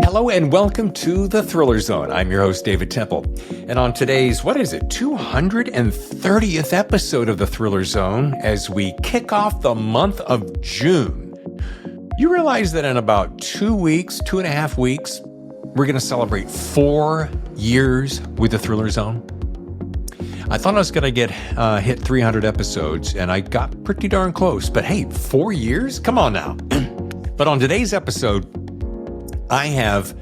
Hello and welcome to the Thriller Zone. I'm your host, David Temple. And on today's, 230th episode of the Thriller Zone, as we kick off the month of June, you realize that in about 2 weeks, 2.5 weeks, we're going to celebrate 4 years with the Thriller Zone. I thought I was going to hit 300 episodes, and I got pretty darn close. But hey, 4 years? Come on now. But on today's episode, I have,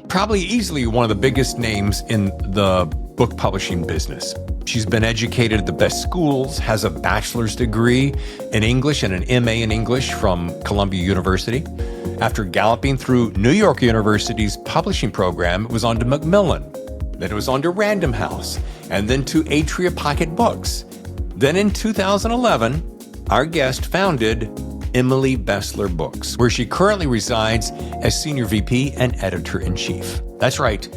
probably easily one of the biggest names in the book publishing business. She's been educated at the best schools, has a bachelor's degree in English and an MA in English from Columbia University. After galloping through New York University's publishing program, it was on to Macmillan. Then it was on to Random House, and then to Atria Pocket Books. Then in 2011, our guest founded Emily Bestler Books, where she currently resides as Senior VP and Editor-in-Chief. That's right.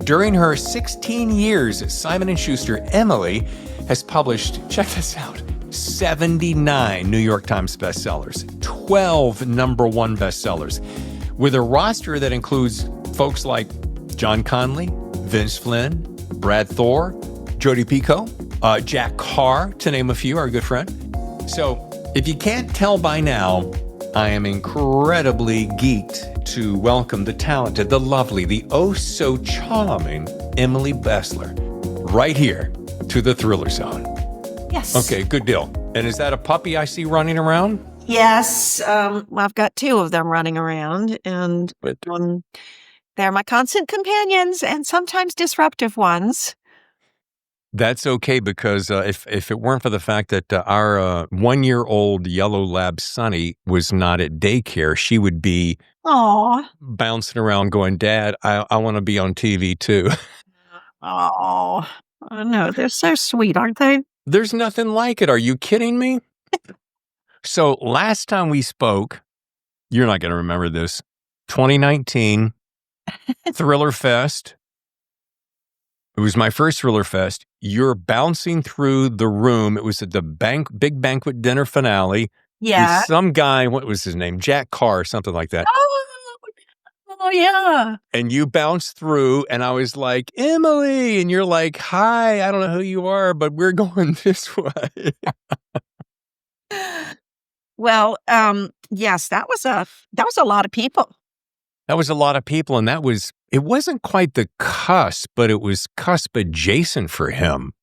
During her 16 years at Simon & Schuster, Emily has published, check this out, 79 New York Times bestsellers, 12 #1 bestsellers, with a roster that includes folks like John Conley, Vince Flynn, Brad Thor, Jodi Picoult, Jack Carr, to name a few, our good friend. So, if you can't tell by now, I am incredibly geeked to welcome the talented, the lovely, the oh-so-charming Emily Bestler right here to the Thriller Zone. Yes. Okay, good deal. And is that a puppy I see running around? Yes. I've got 2 of them running around, and they're my constant companions and sometimes disruptive ones. That's okay, because if it weren't for the fact that our 1-year-old yellow lab Sunny was not at daycare, she would be bouncing around going, "Dad, I want to be on TV too." Oh, I know. They're so sweet, aren't they? There's nothing like it. Are you kidding me? So last time we spoke, you're not going to remember this, 2019, Thriller Fest. It was my first Thriller Fest. You're bouncing through the room. It was at the big banquet dinner finale. Yeah. With some guy, what was his name? Jack Carr, something like that. Oh, yeah. And you bounced through, and I was like, "Emily," and you're like, "Hi, I don't know who you are, but we're going this way." Well, yes, that was a lot of people. That was a lot of people, and it wasn't quite the cusp, but it was cusp adjacent for him.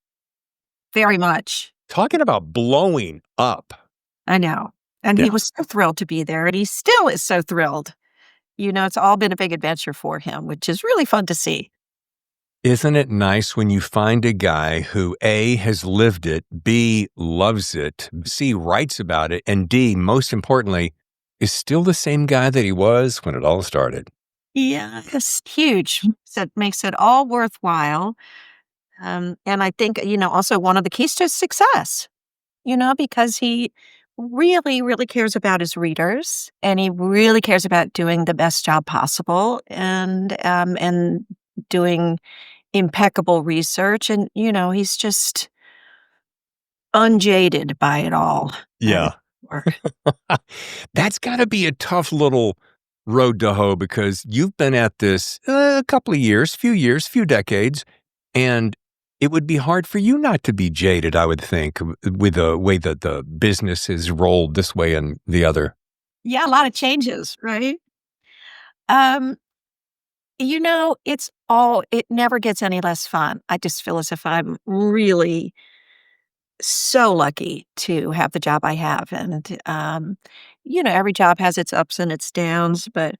Very much. Talking about blowing up. I know. And Yeah. he was so thrilled to be there, and he still is so thrilled. It's all been a big adventure for him, which is really fun to see. Isn't it nice when you find a guy who A, has lived it, B, loves it, C, writes about it, and D, most importantly, is still the same guy that he was when it all started? Yeah, it's huge. So it makes it all worthwhile. And I think, also one of the keys to success, because he really, really cares about his readers, and he really cares about doing the best job possible, and doing impeccable research. And, he's just unjaded by it all. Yeah. That's got to be a tough little road to hoe, because you've been at this a couple of years, few decades, and it would be hard for you not to be jaded, I would think, with the way that the business is rolled this way and the other. Yeah, a lot of changes, right? It never gets any less fun. I just feel as if I'm really so lucky to have the job I have. And, every job has its ups and its downs, but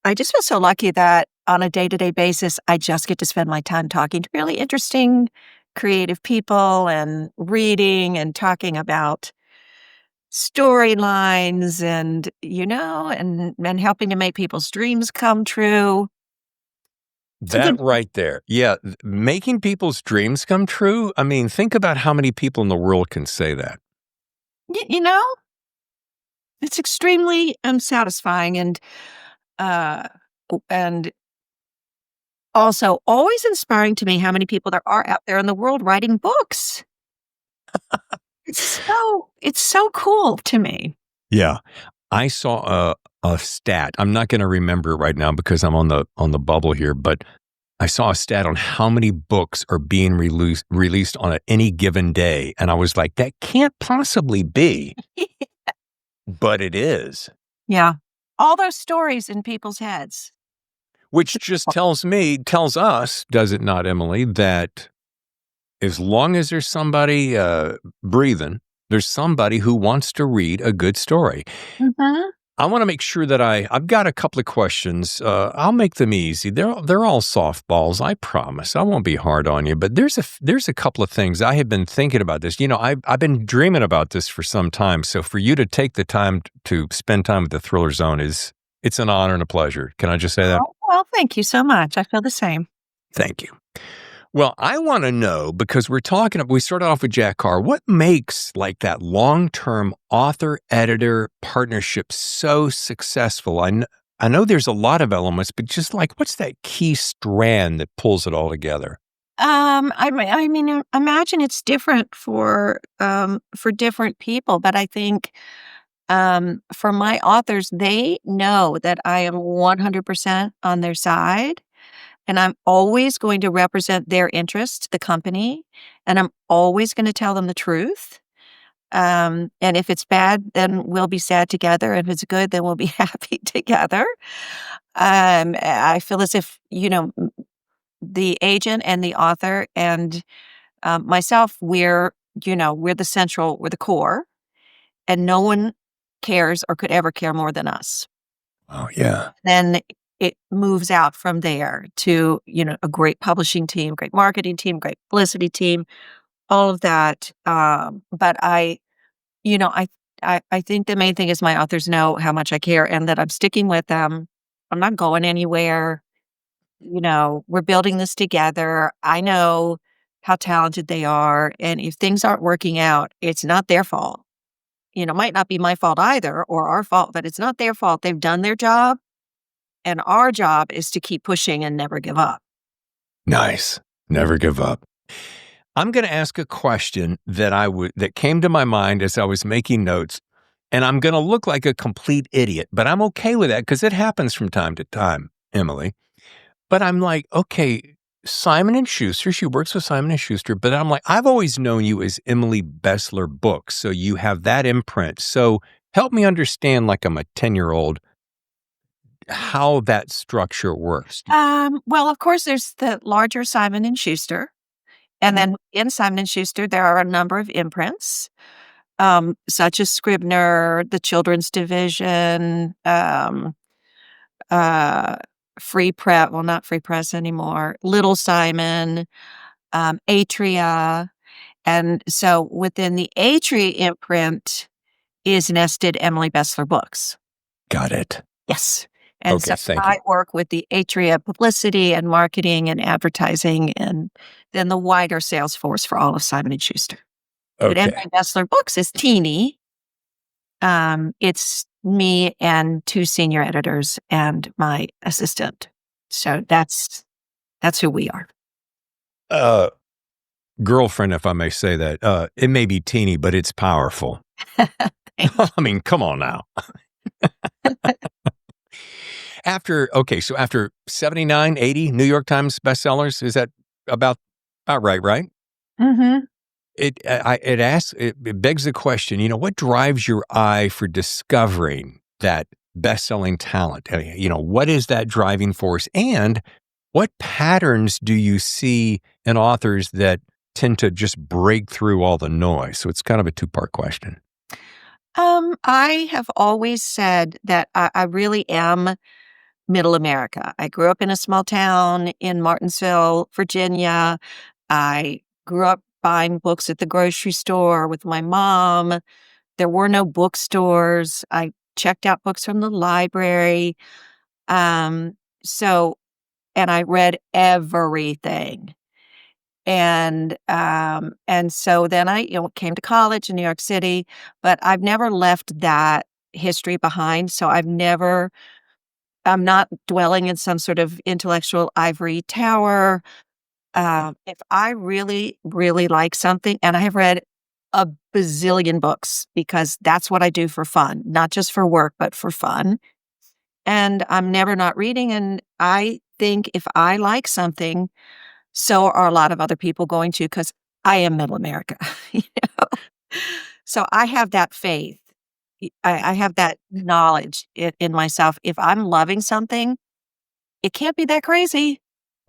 I just feel so lucky that on a day-to-day basis, I just get to spend my time talking to really interesting, creative people, and reading and talking about storylines, and, and helping to make people's dreams come true. That right there. Yeah. Making people's dreams come true. I mean, think about how many people in the world can say that. It's extremely satisfying, and also always inspiring to me how many people there are out there in the world writing books. It's so cool to me. Yeah. I saw a stat. I'm not going to remember it right now because I'm on the bubble here, but I saw a stat on how many books are being released on any given day, and I was like, that can't possibly be, but it is. Yeah. All those stories in people's heads. Which just tells us, does it not, Emily, that as long as there's somebody breathing, there's somebody who wants to read a good story. Mhm. I want to make sure that I've got a couple of questions. I'll make them easy. They're all softballs. I promise. I won't be hard on you. But there's a couple of things I have been thinking about this. I've been dreaming about this for some time. So for you to take the time to spend time with the Thriller Zone it's an honor and a pleasure. Can I just say that? Oh, well, thank you so much. I feel the same. Thank you. Well, I want to know, because we started off with Jack Carr, what makes like that long-term author-editor partnership so successful? I know there's a lot of elements, but just like, what's that key strand that pulls it all together? I mean, imagine it's different for different people, but I think for my authors, they know that I am 100% on their side. And I'm always going to represent their interest, the company, and I'm always going to tell them the truth. And if it's bad, then we'll be sad together. If it's good, then we'll be happy together. I feel as if, the agent and the author and myself, we're we're the core, and no one cares or could ever care more than us. Oh, yeah. Then it moves out from there to, a great publishing team, great marketing team, great publicity team, all of that. But you know, I, I think the main thing is my authors know how much I care and that I'm sticking with them. I'm not going anywhere. We're building this together. I know how talented they are. And if things aren't working out, it's not their fault. Might not be my fault either or our fault, but it's not their fault. They've done their job. And our job is to keep pushing and never give up. Nice. Never give up. I'm going to ask a question that came to my mind as I was making notes, and I'm going to look like a complete idiot, but I'm okay with that because it happens from time to time, Emily. But I'm like, okay, Simon and Schuster, she works with Simon and Schuster, but I'm like, I've always known you as Emily Bestler Books, so you have that imprint. So help me understand, like I'm a 10-year-old, how that structure works. Well, of course, there's the larger Simon and Schuster, and then in Simon and Schuster, there are a number of imprints, such as Scribner, the Children's Division, uh, Free Press. Well, not Free Press anymore. Little Simon, Atria, and so within the Atria imprint is nested Emily Bestler Books. Got it. Yes. And Okay, so thank I you. work with the Atria publicity and marketing and advertising and then the wider sales force for all of Simon & Schuster. But Okay. Emily Bestler Books is teeny. It's me and two senior editors and my assistant. So that's who we are. Girlfriend, if I may say that, it may be teeny, but it's powerful. I mean, come on now. After 79, 80 New York Times bestsellers, is that about right? Mm-hmm. It begs the question, what drives your eye for discovering that best-selling talent? What is that driving force? And what patterns do you see in authors that tend to just break through all the noise? So it's kind of a two-part question. I have always said that I really am middle America. I grew up in a small town in Martinsville, Virginia. I grew up buying books at the grocery store with my mom. There were no bookstores. I checked out books from the library. Um, so, and I read everything. And so then I, came to college in New York City, but I've never left that history behind. So I'm not dwelling in some sort of intellectual ivory tower. If I really, really like something, and I have read a bazillion books because that's what I do for fun, not just for work, but for fun. and I'm never not reading, and I think if I like something, so are a lot of other people going to, because I am Middle America, you know? So I have that faith. I have that knowledge in myself. If I'm loving something, it can't be that crazy. It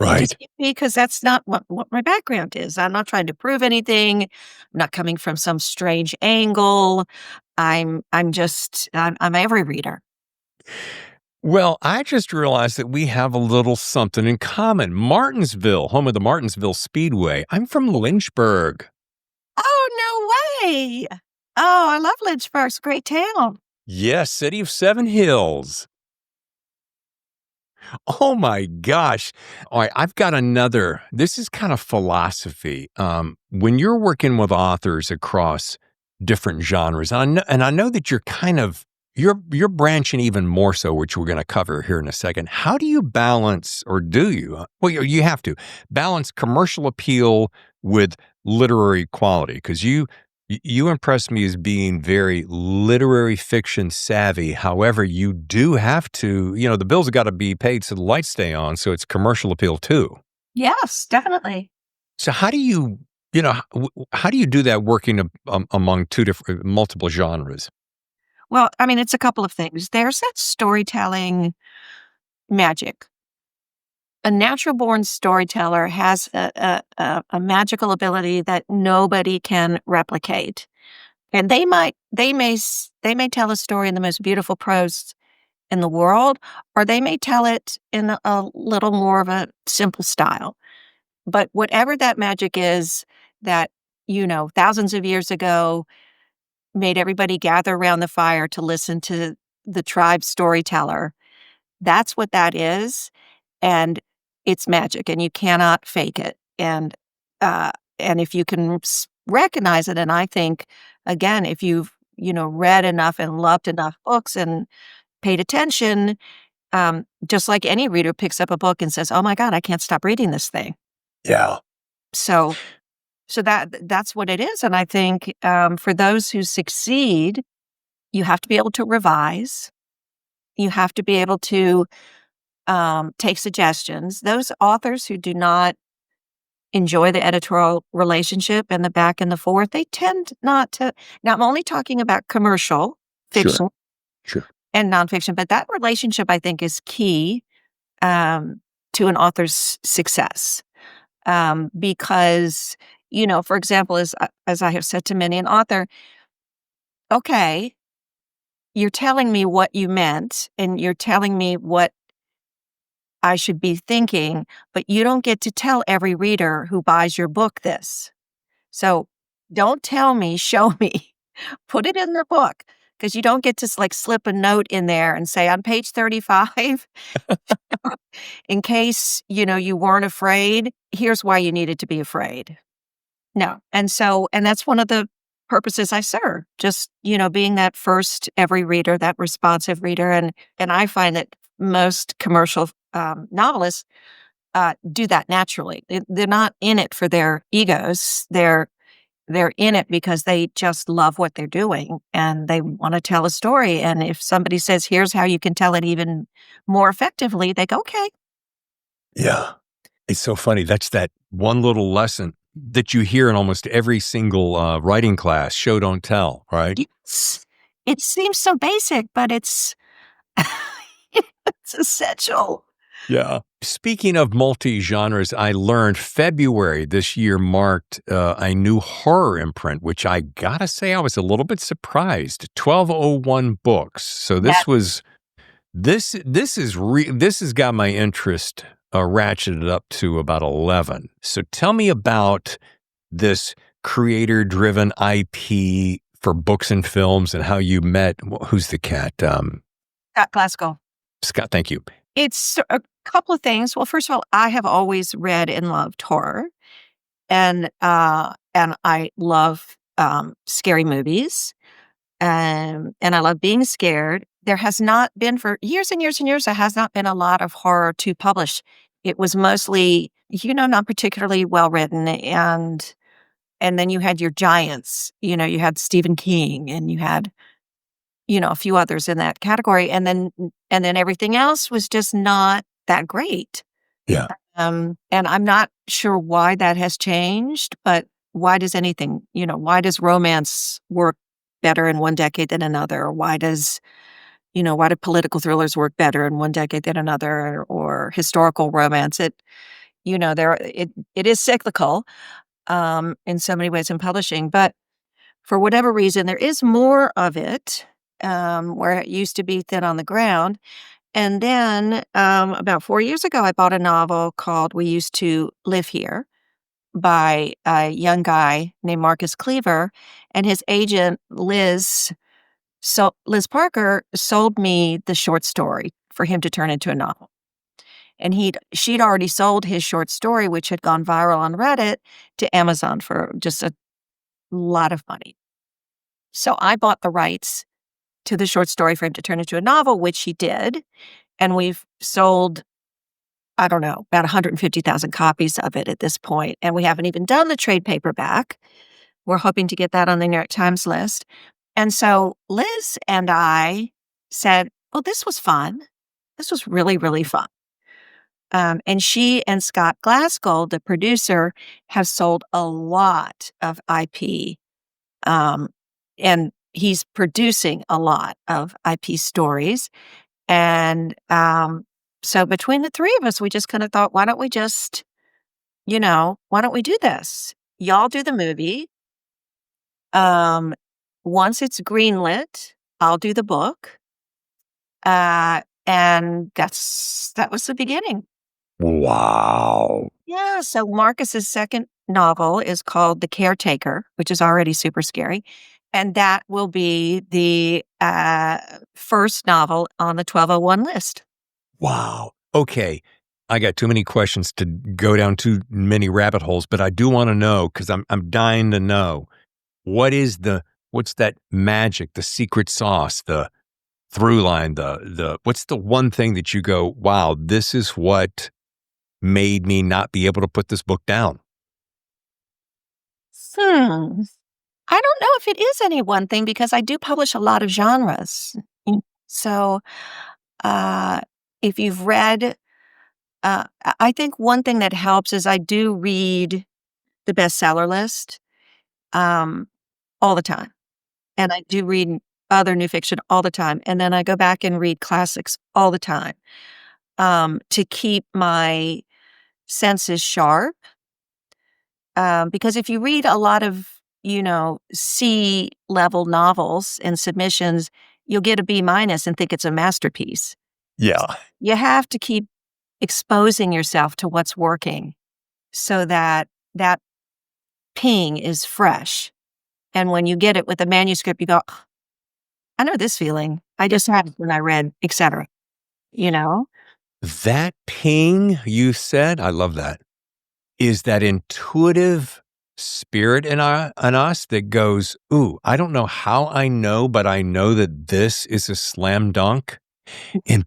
Right. just can't be, 'cause that's not what my background is. I'm not trying to prove anything. I'm not coming from some strange angle. I'm every reader. Well, I just realized that we have a little something in common. Martinsville, home of the Martinsville Speedway. I'm from Lynchburg. Oh, no way! Oh, I love Lynchburg. It's a great town. Yes, city of Seven Hills. Oh my gosh. All right, I've got another. This is kind of philosophy. When you're working with authors across different genres, and I know that you're kind of you're branching even more so, which we're going to cover here in a second. How do you balance, or do you? Well, you have to balance commercial appeal with literary quality, because you impress me as being very literary fiction savvy. However, you do have to, the bills have got to be paid so the lights stay on. So it's commercial appeal too. Yes, definitely. So how do you, how do you do that working among multiple genres? Well, I mean, it's a couple of things. There's that storytelling magic. A natural born storyteller has a magical ability that nobody can replicate. And they may tell a story in the most beautiful prose in the world, or they may tell it in a little more of a simple style. But whatever that magic is that, thousands of years ago made everybody gather around the fire to listen to the tribe storyteller, that's what that is. And it's magic, and you cannot fake it. And if you can recognize it, and I think, again, if you've, read enough and loved enough books and paid attention, just like any reader picks up a book and says, "Oh my God, I can't stop reading this thing." Yeah. So, so that's what it is. And I think for those who succeed, you have to be able to revise. You have to be able to take suggestions. Those authors who do not enjoy the editorial relationship and the back and the forth, they tend not to. Now, I'm only talking about commercial Sure. fiction Sure. and nonfiction, but that relationship, I think, is key to an author's success. Because, for example, as I have said to many an author, okay, you're telling me what you meant and you're telling me what I should be thinking, but you don't get to tell every reader who buys your book this. So don't tell me, show me. Put it in the book, because you don't get to like slip a note in there and say on page 35, in case, you weren't afraid, here's why you needed to be afraid. No. And that's one of the purposes I serve, just, being that first every reader, that responsive reader. And I find that most commercial novelists do that naturally. They're not in it for their egos. They're in it because they just love what they're doing and they want to tell a story. And if somebody says, "Here's how you can tell it even more effectively," they go, "Okay." Yeah. It's so funny. That's that one little lesson that you hear in almost every single writing class, show, don't tell, right? Yes. It seems so basic, but it's it's essential. Yeah. Speaking of multi-genres, I learned February this year marked a new horror imprint, which I gotta say I was a little bit surprised. 1201 Books. So That this has got my interest ratcheted up to about 11. So tell me about this creator-driven IP for books and films and how you met. Who's the cat? got classical. Scott. Thank you. It's a couple of things. Well, first of all, I have always read and loved horror, and I love scary movies, and I love being scared. There has not been, for years and years and years, there has not been a lot of horror to publish. It was mostly, not particularly well written, and then you had your giants. You had Stephen King, and you had a few others in that category, and then everything else was just not that great. Yeah. And I'm not sure why that has changed, but why does anything, why does romance work better in one decade than another? Or why do political thrillers work better in one decade than another, or historical romance? It is cyclical, in so many ways in publishing, but for whatever reason, there is more of it, where it used to be thin on the ground. And then, about 4 years ago, I bought a novel called We Used to Live Here by a young guy named Marcus Cleaver, and his agent, Liz Parker, sold me the short story for him to turn into a novel. And she'd already sold his short story, which had gone viral on Reddit, to Amazon for just a lot of money. So I bought the rights to the short story for him to turn into a novel, which he did. And we've sold, I don't know, about 150,000 copies of it at this point. And we haven't even done the trade paperback. We're hoping to get that on the New York Times list. And so Liz and I said, well, this was fun. This was really, really fun. And she and Scott Glasgow, the producer, have sold a lot of IP. And he's producing a lot of IP stories. And so between the three of us, we just kind of thought, why don't we do this? Y'all do the movie. Once it's greenlit, I'll do the book. And that was the beginning. Wow. Yeah, so Marcus's second novel is called The Caretaker, which is already super scary. And that will be the first novel on the 1201 list. Wow. Okay. I got too many questions to go down too many rabbit holes, but I do want to know, because I'm dying to know, what's that magic, the secret sauce, the through line, what's the one thing that you go, wow, this is what made me not be able to put this book down? I don't know if it is any one thing, because I do publish a lot of genres. So if you've read, I think one thing that helps is I do read the bestseller list all the time. And I do read other new fiction all the time. And then I go back and read classics all the time, to keep my senses sharp. Because if you read a lot of, C-level novels and submissions, you'll get a B- and think it's a masterpiece. Yeah. You have to keep exposing yourself to what's working so that that ping is fresh. And when you get it with a manuscript, you go, I know this feeling. I just had it when I read, etc. That ping you said, I love that, is that intuitive spirit in us that goes, ooh, I don't know how I know, but I know that this is a slam dunk. And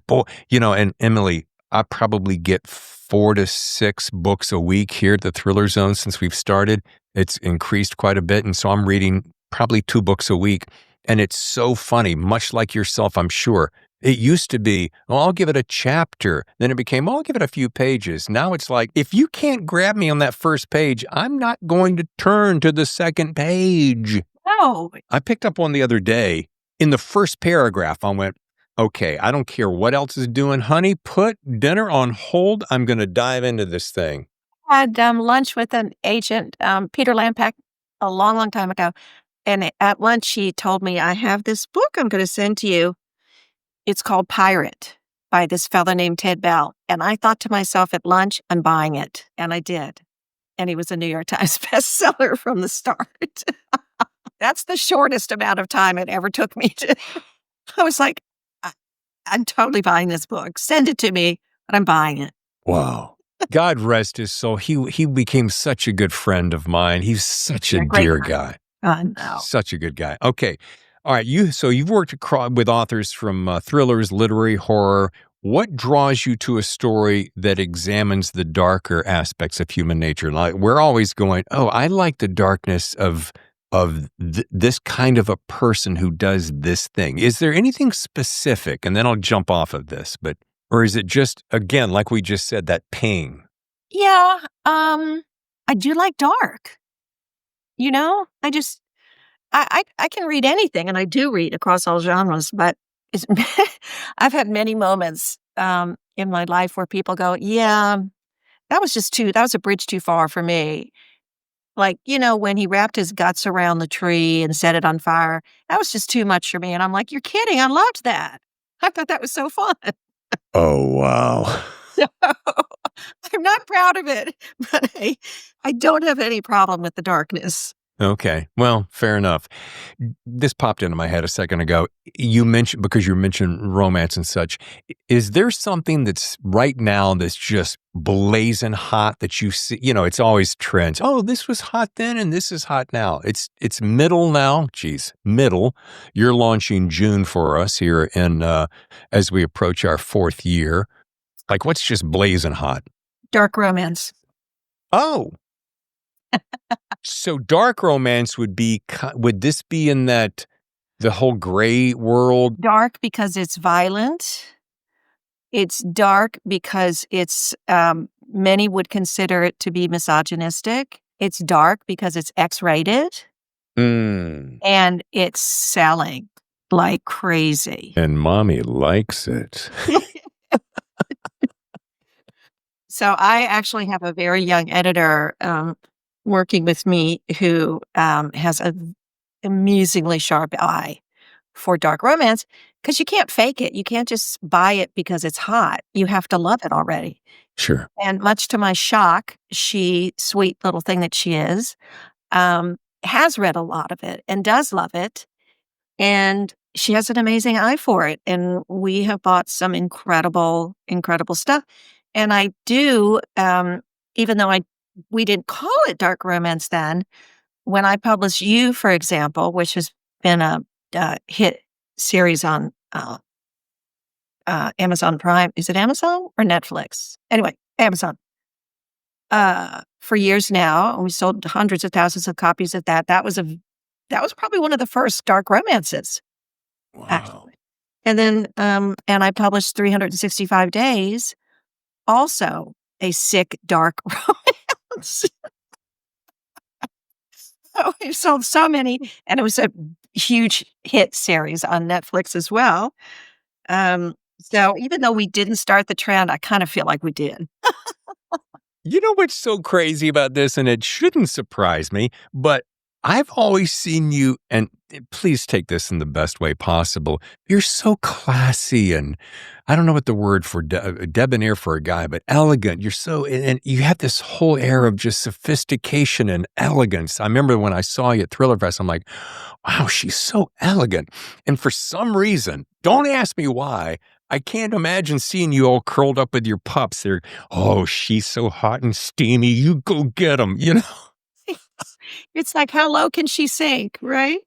and Emily, I probably get 4 to 6 books a week here at the Thriller Zone since we've started. It's increased quite a bit. And so I'm reading probably 2 books a week. And it's so funny, much like yourself, I'm sure. It used to be, I'll give it a chapter. Then it became, I'll give it a few pages. Now it's like, if you can't grab me on that first page, I'm not going to turn to the second page. Oh. I picked up one the other day. In the first paragraph, I went, okay, I don't care what else is doing. Honey, put dinner on hold. I'm going to dive into this thing. I had lunch with an agent, Peter Lampak, a long, long time ago. And at lunch, he told me, I have this book I'm going to send to you. It's called Pirate by this fellow named Ted Bell. And I thought to myself at lunch, I'm buying it. And I did. And he was a New York Times bestseller from the start. That's the shortest amount of time it ever took me to. I was like, I'm totally buying this book. Send it to me, but I'm buying it. Wow. God rest his soul. He became such a good friend of mine. He's such a dear guy. No. Such a good guy. Okay. All right. You've worked with authors from thrillers, literary, horror. What draws you to a story that examines the darker aspects of human nature? Like, we're always going, oh, I like the darkness of of this kind of a person who does this thing? Is there anything specific? And then I'll jump off of this, or is it just, again, like we just said, that ping? Yeah, I do like dark, you know? I can read anything, and I do read across all genres, but it's I've had many moments, in my life where people go, "Yeah, that was a bridge too far for me." Like, when he wrapped his guts around the tree and set it on fire, that was just too much for me, and I'm like, "You're kidding, I loved that. I thought that was so fun." Oh, wow. So, I'm not proud of it, but I don't have any problem with the darkness. Okay. Well, fair enough. This popped into my head a second ago. Because you mentioned romance and such, is there something that's right now that's just blazing hot that you see? It's always trends. Oh, this was hot then and this is hot now. It's middle now. Geez, middle. You're launching June for us here as we approach our 4th year. Like, what's just blazing hot? Dark romance. Oh, so dark romance would this be in that the whole gray world? Dark because it's violent. It's dark because many would consider it to be misogynistic. It's dark because it's X-rated, Mm. and it's selling like crazy. And mommy likes it. So I actually have a very young editor working with me who has an amusingly sharp eye for dark romance, because you can't fake it. You can't just buy it because it's hot. You have to love it already. Sure. And much to my shock, she, sweet little thing that she is, has read a lot of it and does love it. And she has an amazing eye for it. And we have bought some incredible, incredible stuff. And I do, even though we didn't call it dark romance then, when I published You, for example, which has been a hit series on Amazon Prime. Is it Amazon or Netflix? Anyway, Amazon. For years now, and we sold hundreds of thousands of copies of that. That was probably one of the first dark romances. Wow. Actually. And then, and I published 365 Days, also a sick, dark romance. We've sold so many, and it was a huge hit series on Netflix as well. So even though we didn't start the trend, I kind of feel like we did. You know what's so crazy about this, and it shouldn't surprise me, but I've always seen you, and please take this in the best way possible. You're so classy, and I don't know what the word for debonair for a guy, but elegant. You're so, and you have this whole air of just sophistication and elegance. I remember when I saw you at Thriller Fest, I'm like, wow, she's so elegant. And for some reason, don't ask me why, I can't imagine seeing you all curled up with your pups. They're, oh, she's so hot and steamy. You go get them, It's like, how low can she sink, right?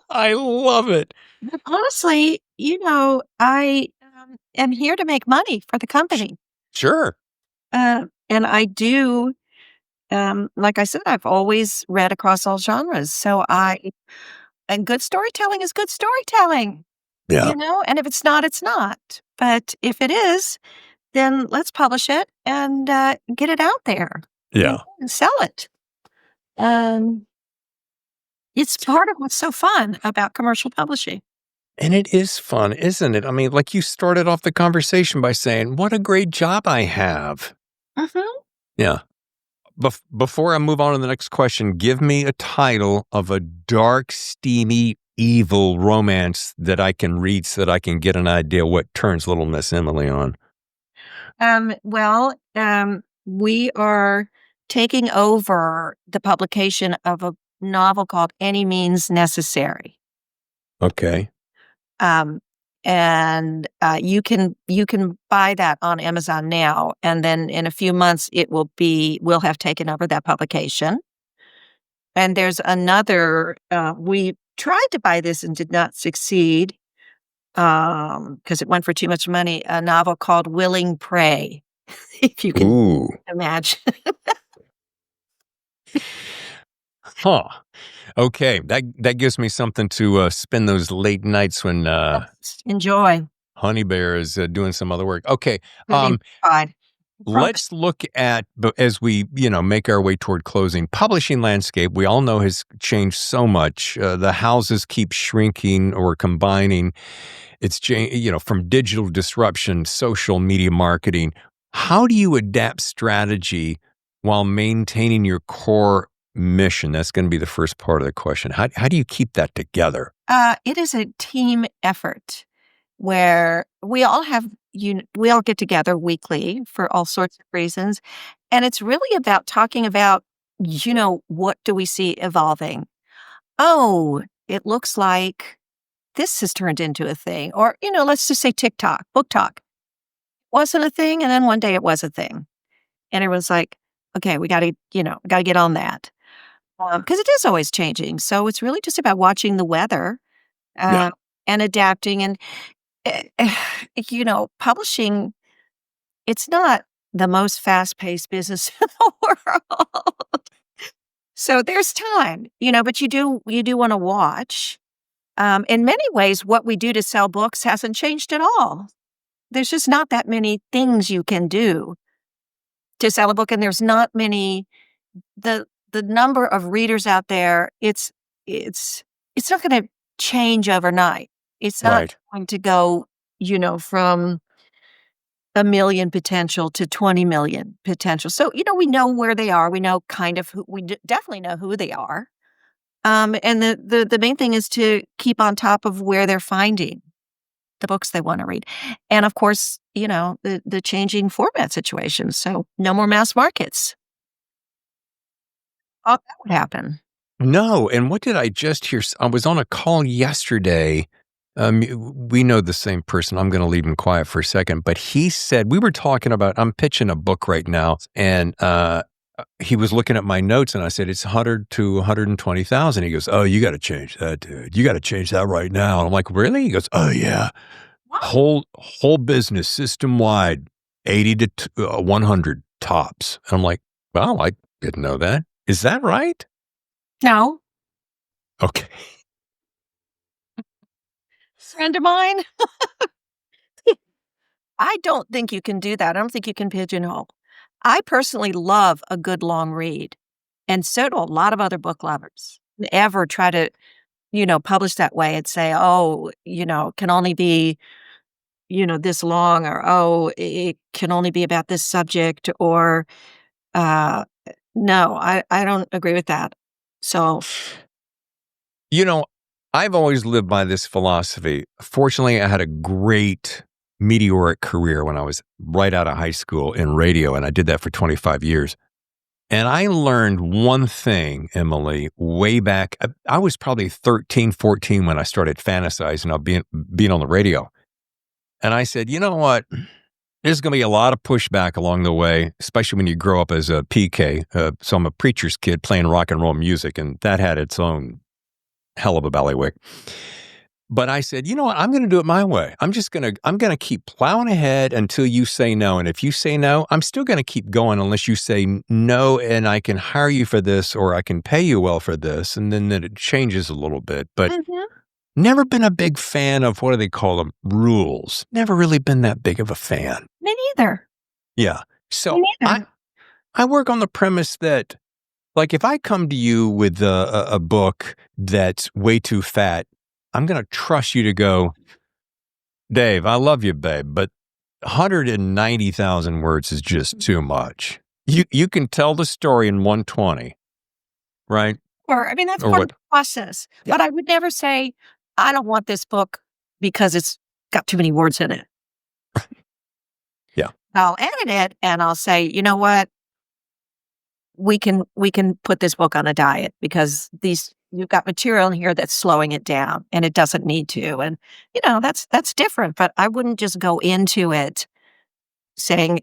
I love it. But honestly, I am here to make money for the company. Sure. And I do, like I said, I've always read across all genres. And good storytelling is good storytelling, Yeah. and if it's not, it's not. But if it is, then let's publish it and get it out there. Yeah. And sell it. It's part of what's so fun about commercial publishing. And it is fun, isn't it? I mean, like you started off the conversation by saying, what a great job I have. Mm-hmm. Yeah. Before I move on to the next question, give me a title of a dark, steamy, evil romance that I can read so that I can get an idea what turns little Miss Emily on. We are taking over the publication of a novel called Any Means Necessary. Okay. And you can buy that on Amazon now, and then in a few months we'll have taken over that publication. And there's another. We tried to buy this and did not succeed because it went for too much money. A novel called Willing Prey, if you can Ooh. imagine. Huh. Okay. That gives me something to spend those late nights when Enjoy. Honey Bear is doing some other work. Okay. Really fine. Promise. Let's look at, as we, make our way toward closing, publishing landscape, we all know has changed so much. The houses keep shrinking or combining. It's changed, from digital disruption, social media marketing. How do you adapt strategy while maintaining your core mission? That's going to be the first part of the question. How do you keep that together? It is a team effort where we all get together weekly for all sorts of reasons. And it's really about talking about, what do we see evolving? Oh, it looks like this has turned into a thing. Or, let's just say TikTok, book talk wasn't a thing. And then one day it was a thing. And everyone's like, okay, we got to, get on that. Because it is always changing. So it's really just about watching the weather Yeah. and adapting. And, publishing, it's not the most fast paced business in the world. So there's time, but you do want to watch. In many ways, what we do to sell books hasn't changed at all. There's just not that many things you can do to sell a book, and there's not many. The number of readers out there, it's not going to change overnight. It's not Right. going to go, from 1 million potential to 20 million potential. So, we know where they are. We know kind of who, definitely know who they are. And the main thing is to keep on top of where they're finding the books they want to read. And of course, the changing format situations. So no more mass markets. Oh, that would happen. No, and what did I just hear? I was on a call yesterday. We know the same person. I'm going to leave him quiet for a second, but he said we were talking about. I'm pitching a book right now, and he was looking at my notes, and I said it's 100 to 120,000. He goes, "Oh, you got to change that, dude. You got to change that right now." And I'm like, "Really?" He goes, "Oh yeah, whole business system wide, 80 to 100 tops." And I'm like, "Well, I didn't know that. Is that right?" No, Okay. friend of mine. I don't think you can do that. I don't think you can pigeonhole. I personally love a good long read, and so do a lot of other book lovers. Ever try to, publish that way and say, oh, can only be, this long, or oh, it can only be about this subject, or uh, no, I don't agree with that. So, You know, I've always lived by this philosophy. Fortunately, I had a great meteoric career when I was right out of high school in radio, and I did that for 25 years. And I learned one thing, Emily, way back. I was probably 13, 14 when I started fantasizing about being on the radio. And I said, you know what? There's going to be a lot of pushback along the way, especially when you grow up as a PK. So I'm a preacher's kid playing rock and roll music, and that had its own hell of a bailiwick. But I said, you know what? I'm going to do it my way. I'm going to keep plowing ahead until you say no. And if you say no, I'm still going to keep going unless you say no, and I can hire you for this, or I can pay you well for this. And then it changes a little bit. But mhm. never been a big fan of, what do they call them? Rules. Never really been that big of a fan. Me neither. Yeah. Me So neither. I work on the premise that, like, if I come to you with a book that's way too fat, I'm going to trust you to go, Dave, I love you, babe, but 190,000 words is just too much. You can tell the story in 120, right? Or, I mean, that's Or part of what? the process. But I would never say, I don't want this book because it's got too many words in it. Yeah. I'll edit it and I'll say, you know what? We can put this book on a diet because you've got material in here that's slowing it down and it doesn't need to. And, that's different. But I wouldn't just go into it saying,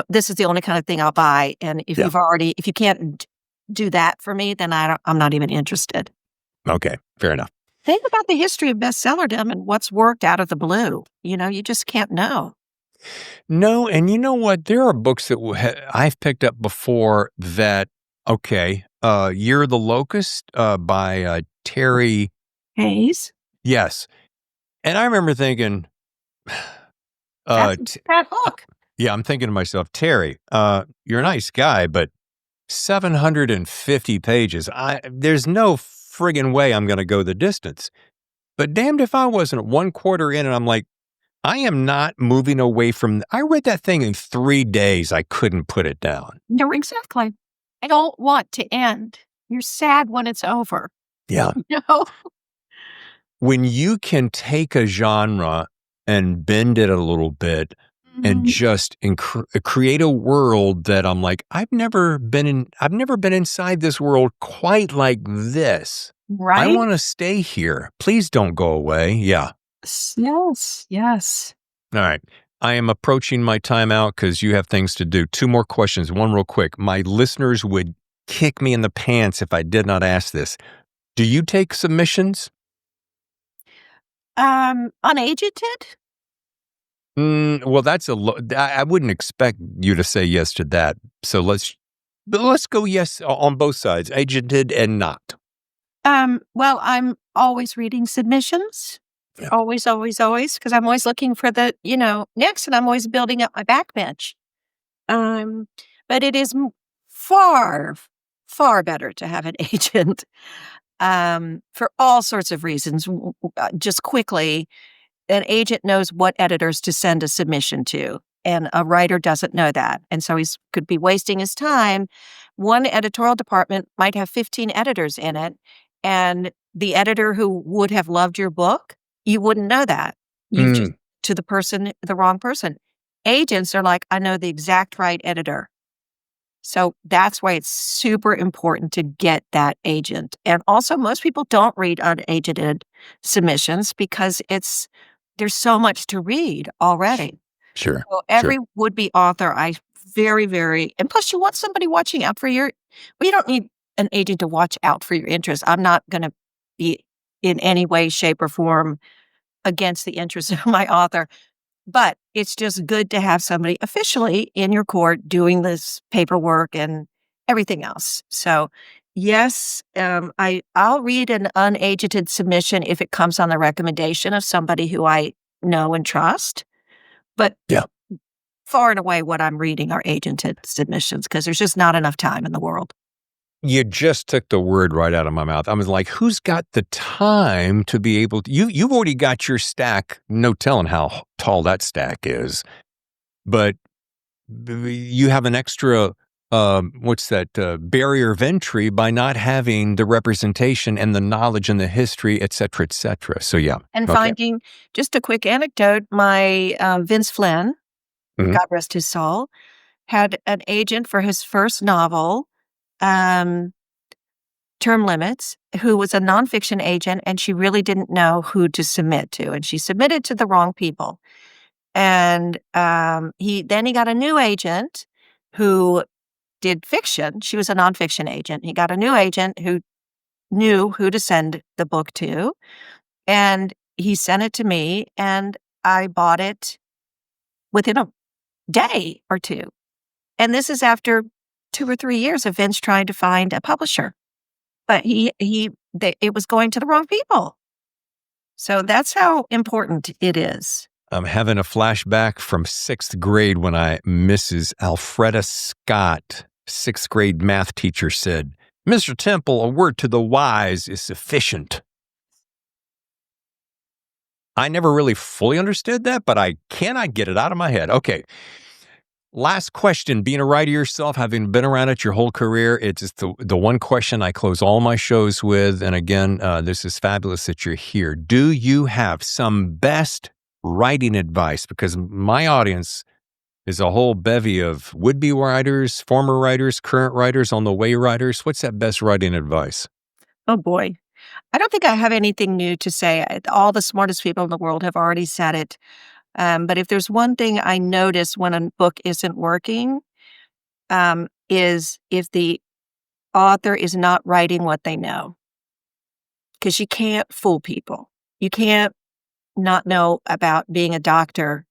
this is the only kind of thing I'll buy. And if Yeah. if you can't do that for me, then I'm not even interested. Okay. Fair enough. Think about the history of bestsellerdom and what's worked out of the blue. You just can't know. No, and you know what? There are books that I've picked up before that, okay, Year of the Locust by Terry Hayes. Yes. And I remember thinking, That's t- that book. yeah, I'm thinking to myself, Terry, you're a nice guy, but 750 pages. There's no friggin' way I'm going to go the distance. But damned if I wasn't 1/4 in and I'm like, I am not moving away from. I read that thing in 3 days. I couldn't put it down. No, exactly. I don't want to end. You're sad when it's over. Yeah. No. When you can take a genre and bend it a little bit and just create a world that I'm like, I've never been inside this world quite like this. I Right? want to stay here. Please don't go away. Yeah. Yes. Yes. All right. I am approaching my timeout because you have things to do. 2 more questions. One real quick. My listeners would kick me in the pants if I did not ask this. Do you take submissions? Unagented? Well, that's I wouldn't expect you to say yes to that. So let's go yes on both sides, agented and not. Well, I'm always reading submissions. Yeah. Always, always, always, because I'm always looking for the, next, and I'm always building up my backbench. But it is far, far better to have an agent, for all sorts of reasons. Just quickly, an agent knows what editors to send a submission to, and a writer doesn't know that. And so could be wasting his time. One editorial department might have 15 editors in it, and the editor who would have loved your book, you wouldn't know that. You've just to the wrong person. Agents are like, I know the exact right editor. So that's why it's super important to get that agent. And also, most people don't read unagented submissions because there's so much to read already. Sure. So every would-be author, I very, very, and plus you want somebody watching out for you don't need an agent to watch out for your interests. I'm not going to be in any way, shape, or form against the interests of my author. But it's just good to have somebody officially in your court doing this paperwork and everything else. So, yes, I'll read an unagented submission if it comes on the recommendation of somebody who I know and trust. But Yeah. far and away, what I'm reading are agented submissions because there's just not enough time in the world. You just took the word right out of my mouth. I was like, who's got the time to be able to? You've already got your stack. No telling how tall that stack is, but you have an extra. Barrier of entry by not having the representation and the knowledge and the history, et cetera, et cetera. So, yeah. And Okay. finding, just a quick anecdote, my Vince Flynn, Mhm. God rest his soul, had an agent for his first novel, Term Limits, who was a nonfiction agent, and she really didn't know who to submit to, and she submitted to the wrong people. And he got a new agent who did fiction. She was a nonfiction agent. He got a new agent who knew who to send the book to, and he sent it to me, and I bought it within a day or two. And this is after 2 or 3 years of Vince trying to find a publisher. But it was going to the wrong people. So that's how important it is. I'm having a flashback from 6th grade when Mrs. Alfreda Scott, 6th grade math teacher, said, Mr. Temple, a word to the wise is sufficient. I never really fully understood that, but I cannot get it out of my head. Okay. Last question. Being a writer yourself, having been around it your whole career, it's just the one question I close all my shows with. And again, this is fabulous that you're here. Do you have some best writing advice? Because my audience is a whole bevy of would-be writers, former writers, current writers, on the way writers. What's that best writing advice? Oh, boy. I don't think I have anything new to say. All the smartest people in the world have already said it. But if there's one thing I notice when a book isn't working, is if the author is not writing what they know. Because you can't fool people. You can't not know about being a doctor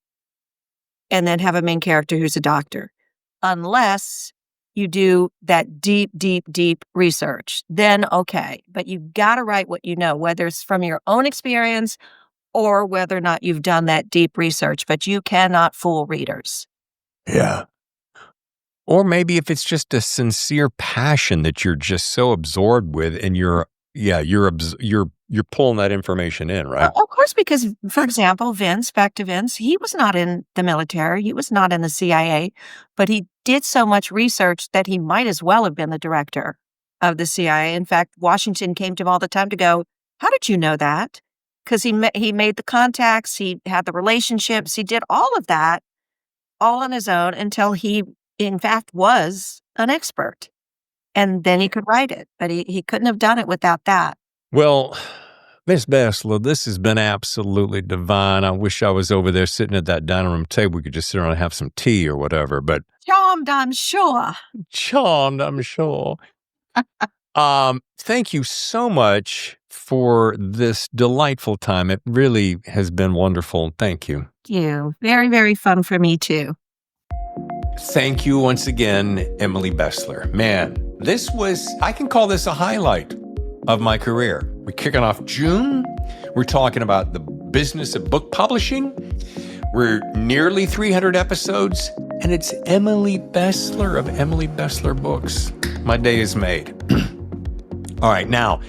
and then have a main character who's a doctor. Unless you do that deep, deep, deep research, then okay. But you got to write what you know, whether it's from your own experience or whether or not you've done that deep research, but you cannot fool readers. Yeah. Or maybe if it's just a sincere passion that you're just so absorbed with, and you're pulling that information in, right? Of course, because, for example, back to Vince, he was not in the military. He was not in the CIA, but he did so much research that he might as well have been the director of the CIA. In fact, Washington came to him all the time to go, how did you know that? Because he made the contacts, he had the relationships, he did all of that all on his own until he, in fact, was an expert. And then he could write it, but he couldn't have done it without that. Well, Miss Bestler, this has been absolutely divine. I wish I was over there sitting at that dining room table. We could just sit around and have some tea or whatever, but Charmed, I'm sure. Charmed, I'm sure. Thank you so much for this delightful time. It really has been wonderful. Thank you. You. Very, very fun for me, too. Thank you once again, Emily Bestler. Man, I can call this a highlight of my career. We're kicking off June. We're talking about the business of book publishing. We're nearly 300 episodes, and it's Emily Bestler of Emily Bestler Books. My day is made. All right, now,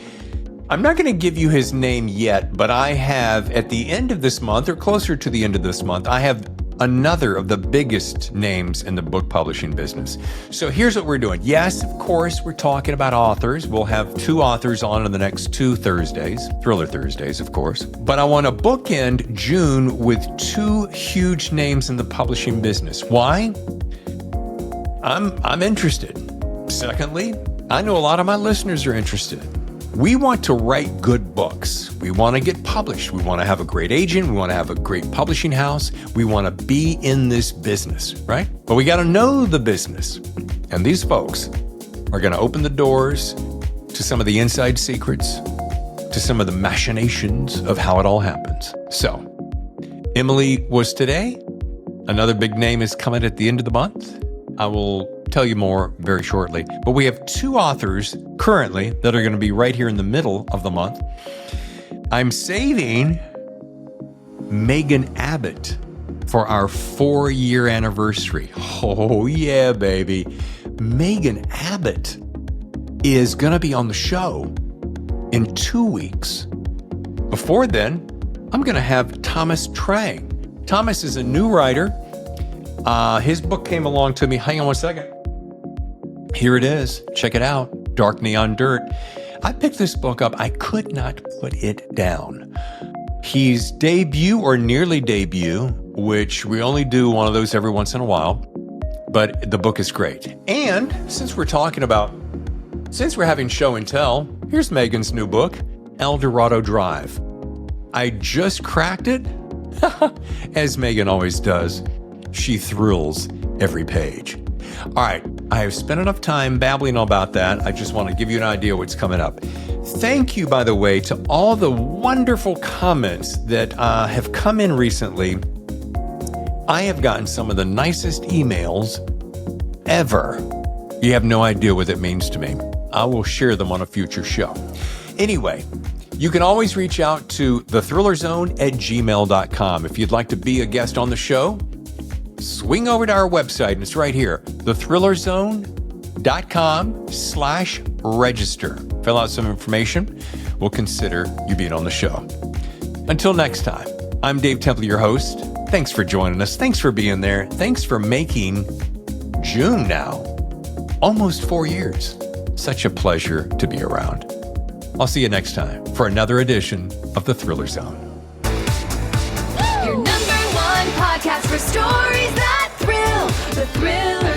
I'm not going to give you his name yet, but I have, at the end of this month, or closer to the end of this month, I have another of the biggest names in the book publishing business. So here's what we're doing. Yes, of course, we're talking about authors. We'll have 2 authors on in the next 2 Thursdays, Thriller Thursdays, of course. But I want to bookend June with 2 huge names in the publishing business. Why? I'm interested. Secondly, I know a lot of my listeners are interested. We want to write good books. We want to get published. We want to have a great agent. We want to have a great publishing house. We want to be in this business, right? But we got to know the business. And these folks are going to open the doors to some of the inside secrets, to some of the machinations of how it all happens. So, Emily was today. Another big name is coming at the end of the month. I will tell you more very shortly. But we have 2 authors currently that are going to be right here in the middle of the month. I'm saving Megan Abbott for our 4-year anniversary. Oh, yeah, baby. Megan Abbott is going to be on the show in 2 weeks. Before then, I'm going to have Thomas Trang. Thomas is a new writer. His book came along to me. Hang on one second. Here it is. Check it out. Dark Neon Dirt. I picked this book up. I could not put it down. He's debut or nearly debut, which we only do one of those every once in a while, but the book is great. And since we're having show and tell, here's Megan's new book, El Dorado Drive. I just cracked it, as Megan always does. She thrills every page. All right, I have spent enough time babbling about that. I just want to give you an idea what's coming up. Thank you, by the way, to all the wonderful comments that have come in recently. I have gotten some of the nicest emails ever. You have no idea what it means to me. I will share them on a future show. Anyway, you can always reach out to thethrillerzone@gmail.com. If you'd like to be a guest on the show, swing over to our website, and it's right here, thethrillerzone.com/register. Fill out some information. We'll consider you being on the show. Until next time, I'm Dave Temple, your host. Thanks for joining us. Thanks for being there. Thanks for making June now almost 4 years. Such a pleasure to be around. I'll see you next time for another edition of The Thriller Zone. Your #1 podcast for stories that thrill. The Thriller